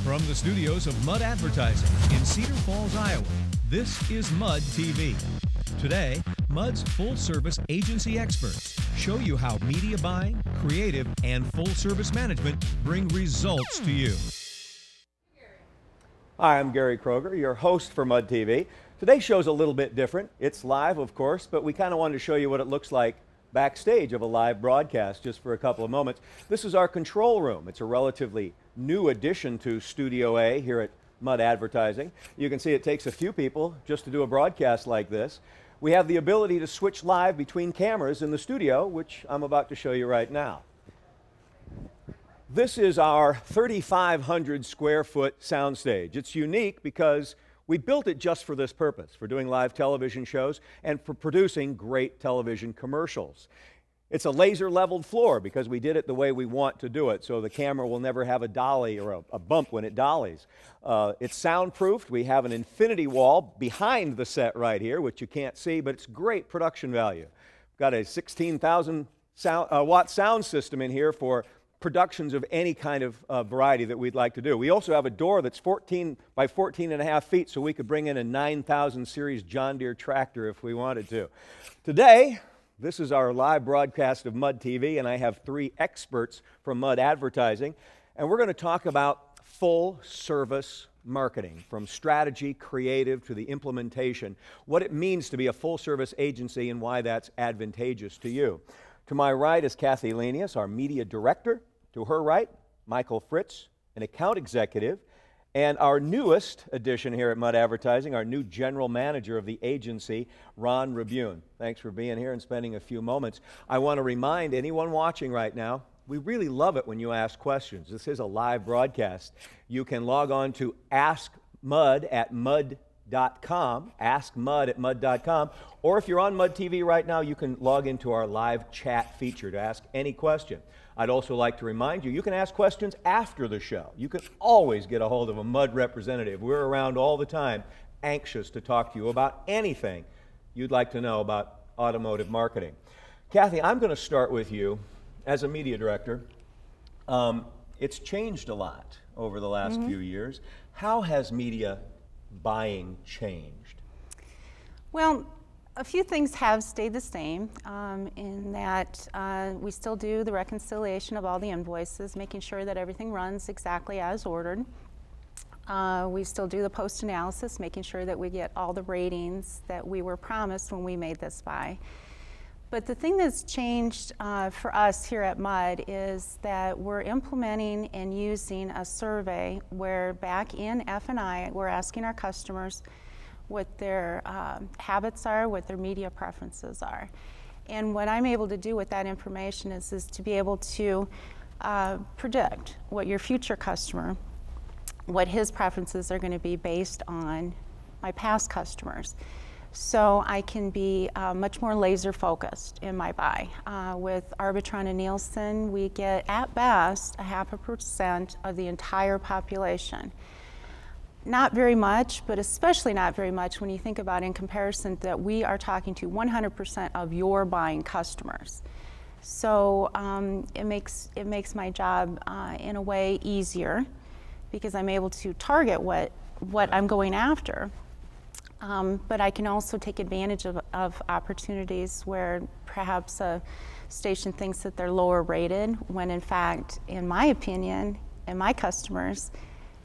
From the studios of Mud Advertising in Cedar Falls, Iowa, this is Mud TV. Today, Mud's full-service agency experts show you how media buying, creative, and full-service management bring results to you. Hi, I'm Gary Kroger, your host for Mud TV. Today's show's a little bit different. It's live, of course, but we kind of wanted to show you what it looks like backstage of a live broadcast just for a couple of moments. This is our control room. It's a relatively new addition to Studio A here at Mud Advertising. You can see it takes a few people just to do a broadcast like this. We have the ability to switch live between cameras in the studio, which I'm about to show you right now. This is our 3,500 square foot soundstage. It's unique because we built it just for this purpose, for doing live television shows and for producing great television commercials. It's a laser leveled floor because we did it the way we want to do it, so the camera will never have a dolly or a bump when it dollies. It's soundproofed. We have an infinity wall behind the set right here, which you can't see, but it's great production value. We've got a 16,000 watt sound system in here for productions of any kind of variety that we'd like to do. We also have a door that's 14 by 14 and a half feet, so we could bring in a 9,000 series John Deere tractor if we wanted to. Today, this is our live broadcast of Mud TV, and I have three experts from Mud Advertising, and we're going to talk about full service marketing, from strategy, creative, to the implementation, what it means to be a full service agency and why that's advantageous to you. To my right is Kathy Lenius, our media director. To her right, Michael Fritz, an account executive, and our newest addition here at Mud Advertising, our new general manager of the agency, Ron Rabune. Thanks for being here and spending a few moments. I want to remind anyone watching right now, we really love it when you ask questions. This is a live broadcast. You can log on to Ask Mud at mud.com, askmud@mud.com, or if you're on Mud TV right now, you can log into our live chat feature to ask any question. I'd also like to remind you, you can ask questions after the show. You can always get a hold of a Mud representative. We're around all the time, anxious to talk to you about anything you'd like to know about automotive marketing. Kathy, I'm going to start with you. As a media director, it's changed a lot over the last few years. How has media buying changed? Well, a few things have stayed the same in that we still do the reconciliation of all the invoices, making sure that everything runs exactly as ordered. We still do the post-analysis, making sure that we get all the ratings that we were promised when we made this buy. But the thing that's changed for us here at Mud is that we're implementing and using a survey where back in F&I, we're asking our customers what their habits are, what their media preferences are. And what I'm able to do with that information is to be able to predict what your future customer, what his preferences are going to be based on my past customers. So I can be much more laser focused in my buy. With Arbitron and Nielsen, we get at best 0.5% of the entire population. Not very much, but especially not very much when you think about in comparison that we are talking to 100% of your buying customers. So it makes my job in a way easier because I'm able to target what I'm going after. But I can also take advantage of opportunities where perhaps a station thinks that they're lower rated when in fact, in my opinion, and my customers,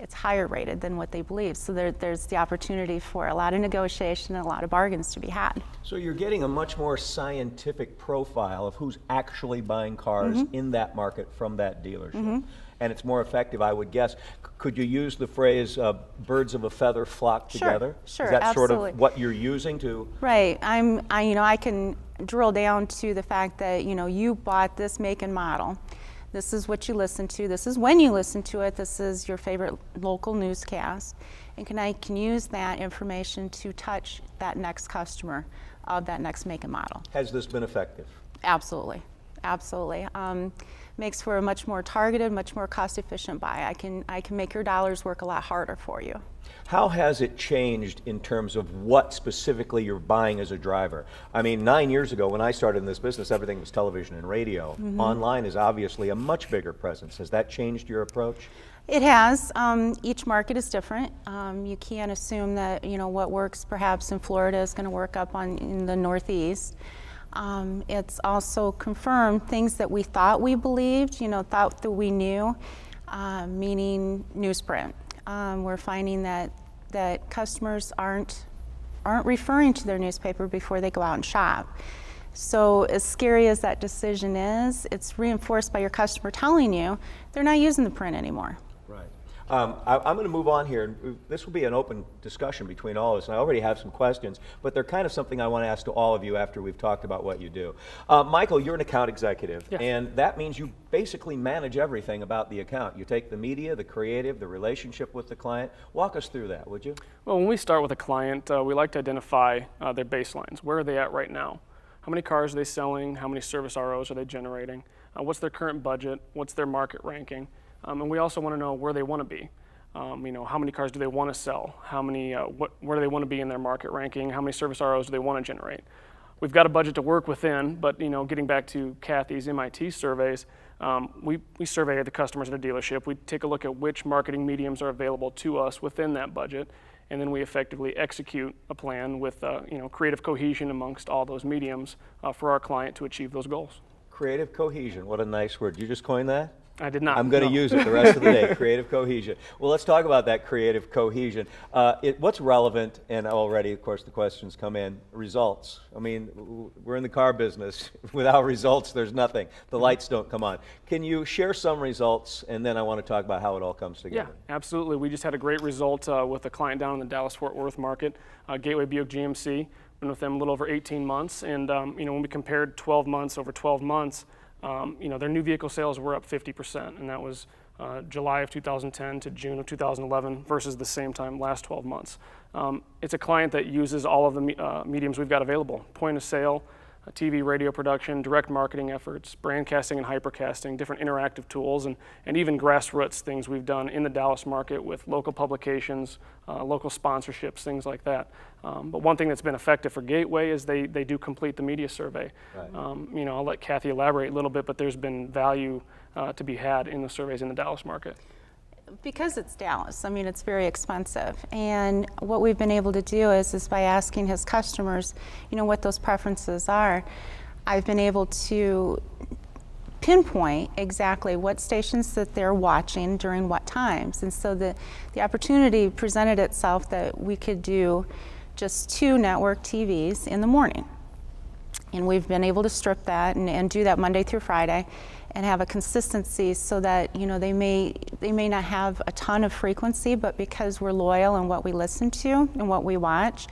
it's higher rated than what they believe. So there's the opportunity for a lot of negotiation and a lot of bargains to be had. So you're getting a much more scientific profile of who's actually buying cars in that market from that dealership. And it's more effective, I would guess. Could you use the phrase birds of a feather flock together? Sure, Is that absolutely. sort of what you're using to? Right. I can drill down to the fact that you bought this make and model. This is what you listen to. This is when you listen to it. This is your favorite local newscast. And I can use that information to touch that next customer of that next make and model. Has this been effective? Absolutely. Absolutely. Makes for a much more targeted, much more cost-efficient buy. I can make your dollars work a lot harder for you. How has it changed in terms of what specifically you're buying as a driver? I mean, 9 years ago when I started in this business, everything was television and radio. Online is obviously a much bigger presence. Has that changed your approach? It has. Each market is different. You can't assume that what works perhaps in Florida is going to work up in the Northeast. It's also confirmed things that we thought we believed, thought that we knew, meaning newsprint. We're finding that customers aren't referring to their newspaper before they go out and shop. So as scary as that decision is, it's reinforced by your customer telling you they're not using the print anymore. Right. I'm going to move on here. This will be an open discussion between all of us, and I already have some questions, but they're kind of something I want to ask to all of you after we've talked about what you do. Michael, you're an account executive, Yes. and that means you basically manage everything about the account. You take the media, the creative, the relationship with the client. Walk us through that, would you? Well, when we start with a client, we like to identify their baselines. Where are they at right now? How many cars are they selling? How many service ROs are they generating? What's their current budget? What's their market ranking? And we also want to know where they want to be. How many cars do they want to sell? How many? Where do they want to be in their market ranking? How many service ROs do they want to generate? We've got a budget to work within, but getting back to Kathy's MIT surveys, we survey the customers at a dealership. We take a look at which marketing mediums are available to us within that budget, and then we effectively execute a plan with creative cohesion amongst all those mediums for our client to achieve those goals. Creative cohesion, what a nice word. You just coined that? I did not. I'm going to use it the rest of the day, creative cohesion. Well, let's talk about that creative cohesion. What's relevant, and already, of course, the questions come in, results. I mean, we're in the car business. Without results, there's nothing. The lights don't come on. Can you share some results, and then I want to talk about how it all comes together? Yeah, absolutely. We just had a great result with a client down in the Dallas-Fort Worth market, Gateway Buick GMC. Been with them a little over 18 months, and when we compared 12 months over 12 months, their new vehicle sales were up 50%, and that was July of 2010 to June of 2011 versus the same time last 12 months. It's a client that uses all of the mediums we've got available: point of sale, TV, radio production, direct marketing efforts, brand casting and hypercasting, different interactive tools, and even grassroots things we've done in the Dallas market with local publications, local sponsorships, things like that. But one thing that's been effective for Gateway is they do complete the media survey. Right. I'll let Kathy elaborate a little bit, but there's been value to be had in the surveys in the Dallas market. Because it's Dallas, it's very expensive. And what we've been able to do is by asking his customers, what those preferences are, I've been able to pinpoint exactly what stations that they're watching during what times. And so the opportunity presented itself that we could do just 2 network TVs in the morning. And we've been able to strip that and do that Monday through Friday, and have a consistency so that they may not have a ton of frequency, but because we're loyal in what we listen to and what we watch,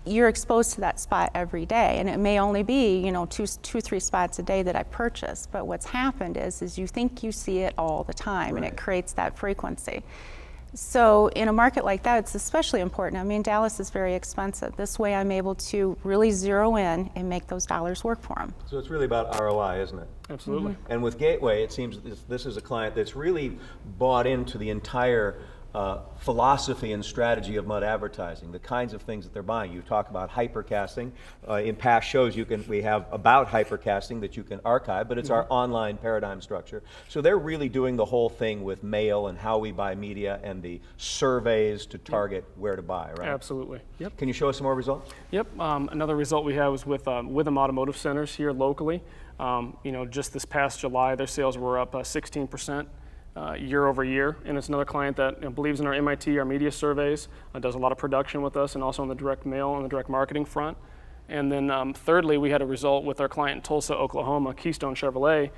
you're exposed to that spot every day. And it may only be 2-3 spots a day that I purchase, but what's happened is you think you see it all the time. Right. And it creates that frequency. So in a market like that, it's especially important. Dallas is very expensive. This way I'm able to really zero in and make those dollars work for them. So it's really about ROI, isn't it? Absolutely. Mm-hmm. And with Gateway, it seems this is a client that's really bought into the entire philosophy and strategy of Mudd Advertising, the kinds of things that they're buying. You talk about hypercasting. In past shows, we have about hypercasting that you can archive, but it's our online paradigm structure. So they're really doing the whole thing with mail and how we buy media and the surveys to target where to buy, right? Absolutely. Yep. Can you show us some more results? Yep. Another result we have was with Witham Automotive Centers here locally. Just this past July, their sales were up 16%. Year over year, and it's another client that believes in our MIT, our media surveys, does a lot of production with us, and also on the direct mail and the direct marketing front. And then thirdly, we had a result with our client in Tulsa, Oklahoma, Keystone Chevrolet.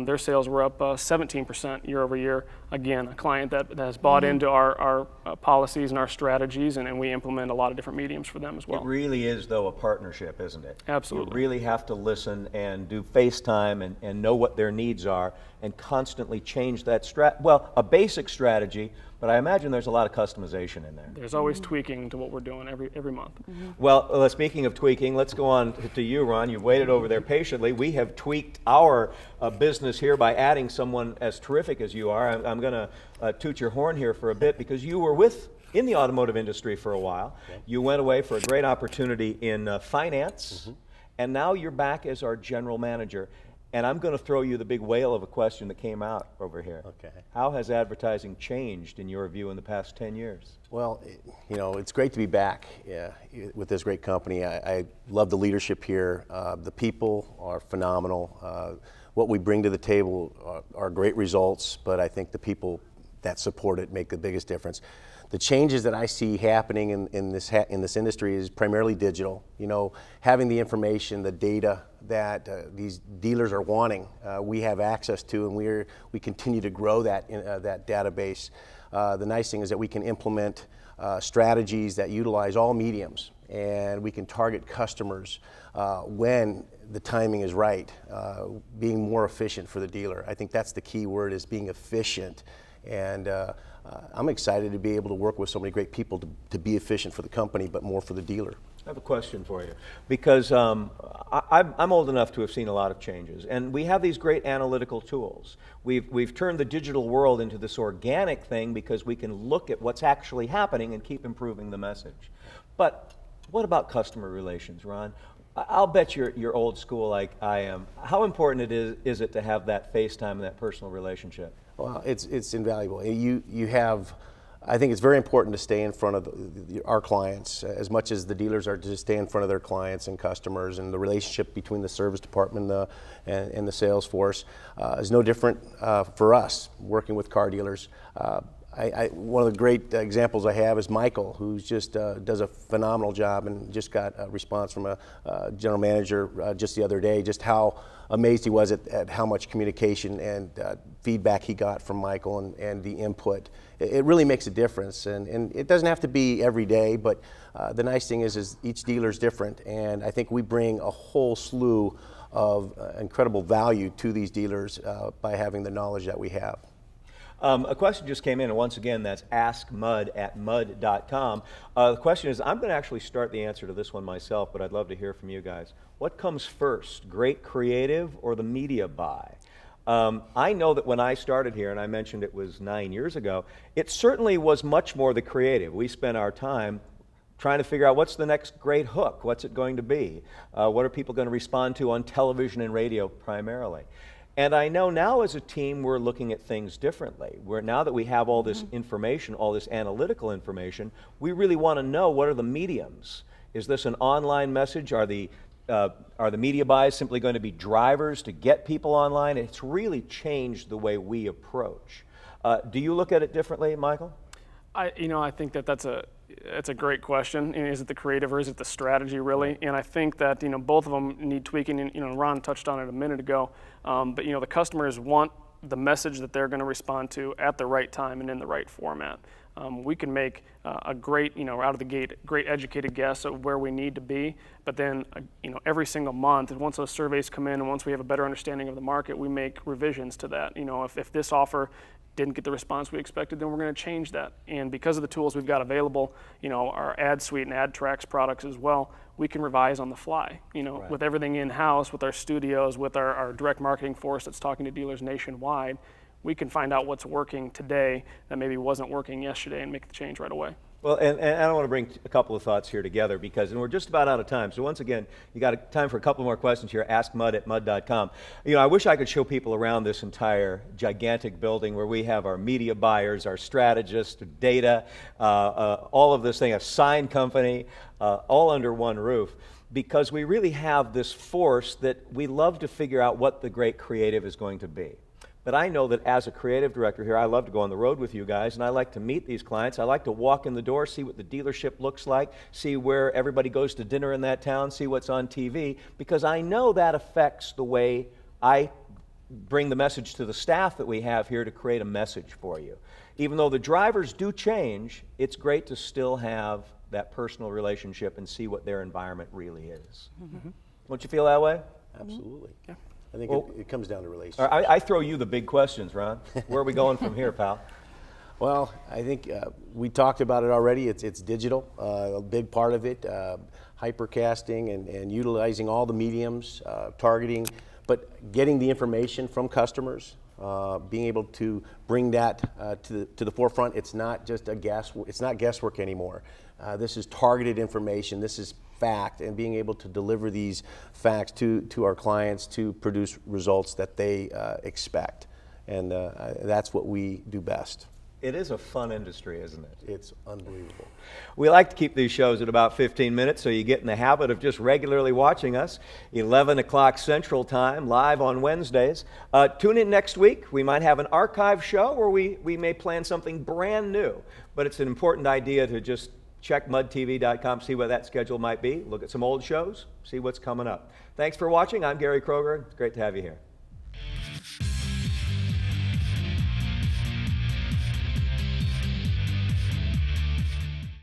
Their sales were up 17% year over year. Again, a client that has bought into our policies and our strategies, and we implement a lot of different mediums for them as well. It really is, though, a partnership, isn't it? Absolutely. You really have to listen and do FaceTime and know what their needs are and constantly change that a basic strategy, but I imagine there's a lot of customization in there. There's always tweaking to what we're doing every month. Well, speaking of tweaking, let's go on to you, Ron. You've waited over there patiently. We have tweaked our business here by adding someone as terrific as you are. I'm going to toot your horn here for a bit because you were in the automotive industry for a while. Okay. You went away for a great opportunity in finance, and now you're back as our general manager. And I'm going to throw you the big whale of a question that came out over here. Okay. How has advertising changed, in your view, in the past 10 years? Well, you know, it's great to be back with this great company. I love the leadership here. The people are phenomenal. What we bring to the table are great results, but I think the people that support it make the biggest difference. The changes that I see happening in this industry is primarily digital. You know, having the information, the data that these dealers are wanting, we have access to, and we continue to grow that that database. The nice thing is that we can implement strategies that utilize all mediums, and we can target customers when the timing is right, being more efficient for the dealer. I think that's the key word, is being efficient. And I'm excited to be able to work with so many great people to be efficient for the company, but more for the dealer. I have a question for you, because I'm old enough to have seen a lot of changes, and we have these great analytical tools. We've turned the digital world into this organic thing because we can look at what's actually happening and keep improving the message. But what about customer relations, Ron? I'll bet you're old school like I am. How important is it to have that face time and that personal relationship? Well, it's invaluable. You have, I think it's very important to stay in front of our clients as much as the dealers are to stay in front of their clients and customers, and the relationship between the service department and the sales force is no different for us working with car dealers. One of the great examples I have is Michael, who just does a phenomenal job, and just got a response from a general manager just the other day, just how amazed he was at how much communication and feedback he got from Michael and the input. It really makes a difference, and it doesn't have to be every day, but the nice thing is each dealer is different, and I think we bring a whole slew of incredible value to these dealers by having the knowledge that we have. A question just came in, and once again, that's askmud@mud.com. The question is, I'm going to actually start the answer to this one myself, but I'd love to hear from you guys. What comes first, great creative or the media buy? I know that when I started here, and I mentioned it was 9 years ago, it certainly was much more the creative. We spent our time trying to figure out what's the next great hook, what's it going to be, what are people going to respond to on television and radio primarily. And I know now as a team we're looking at things differently. Now that we have all this information, all this analytical information, we really want to know what are the mediums. Is this an online message? Are the media buys simply going to be drivers to get people online? It's really changed the way we approach. Do you look at it differently, Michael? I think that's a great question. Is it the creative or is it the strategy, really? And I think that both of them need tweaking. And Ron touched on it a minute ago. But the customers want the message that they're going to respond to at the right time and in the right format. We can make a great, out of the gate, great educated guess of where we need to be. But then, every single month, and once those surveys come in, and once we have a better understanding of the market, we make revisions to that. If this offer didn't get the response we expected, then we're going to change that. And because of the tools we've got available, our ad suite and ad tracks products as well, we can revise on the fly. Right. With everything in-house, with our studios, with our direct marketing force that's talking to dealers nationwide, we can find out what's working today that maybe wasn't working yesterday and make the change right away. Well, and I want to bring a couple of thoughts here together, because we're just about out of time. So once again, you got time for a couple more questions here. AskMud@mud.com. I wish I could show people around this entire gigantic building where we have our media buyers, our strategists, data, all of this thing, a sign company, all under one roof, because we really have this force that we love to figure out what the great creative is going to be. But I know that as a creative director here, I love to go on the road with you guys, and I like to meet these clients. I like to walk in the door, see what the dealership looks like, see where everybody goes to dinner in that town, see what's on TV, because I know that affects the way I bring the message to the staff that we have here to create a message for you. Even though the drivers do change, it's great to still have that personal relationship and see what their environment really is. Mm-hmm. Don't you feel that way? Absolutely. Yeah. I think it comes down to relationships. I throw you the big questions, Ron. Where are we going from here, pal? Well, I think we talked about it already. It's digital, a big part of it, hypercasting and utilizing all the mediums, targeting, but getting the information from customers being able to bring that to the forefront. It's not just it's not guesswork anymore. This is targeted information. This is fact, and being able to deliver these facts to our clients to produce results that they expect. And that's what we do best. It is a fun industry, isn't it? It's unbelievable. We like to keep these shows at about 15 minutes so you get in the habit of just regularly watching us. 11 o'clock Central Time, live on Wednesdays. Tune in next week. We might have an archive show, or we may plan something brand new. But it's an important idea to just check mudtv.com, see what that schedule might be, look at some old shows, see what's coming up. Thanks for watching. I'm Gary Kroger. It's great to have you here.